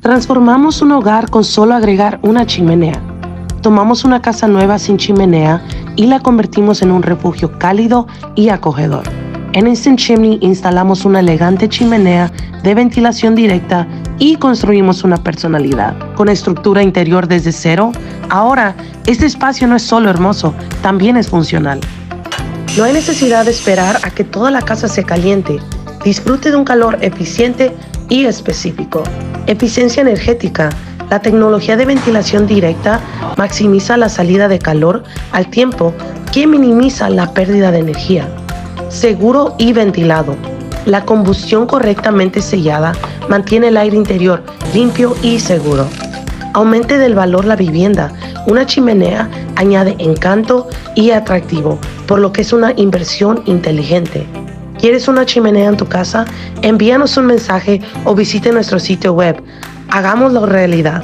Transformamos un hogar con solo agregar una chimenea. Tomamos una casa nueva sin chimenea y la convertimos en un refugio cálido y acogedor. En Instant Chimney instalamos una elegante chimenea de ventilación directa y construimos una personalidad. Con estructura interior desde cero, ahora este espacio no es solo hermoso, también es funcional. No hay necesidad de esperar a que toda la casa se caliente. Disfrute de un calor eficiente y específico. Eficiencia energética. La tecnología de ventilación directa maximiza la salida de calor al tiempo que minimiza la pérdida de energía. Seguro y ventilado. La combustión correctamente sellada mantiene el aire interior limpio y seguro. Aumente del valor la vivienda. Una chimenea añade encanto y atractivo, por lo que es una inversión inteligente. ¿Quieres una chimenea en tu casa? Envíanos un mensaje o visite nuestro sitio web. Hagámoslo realidad.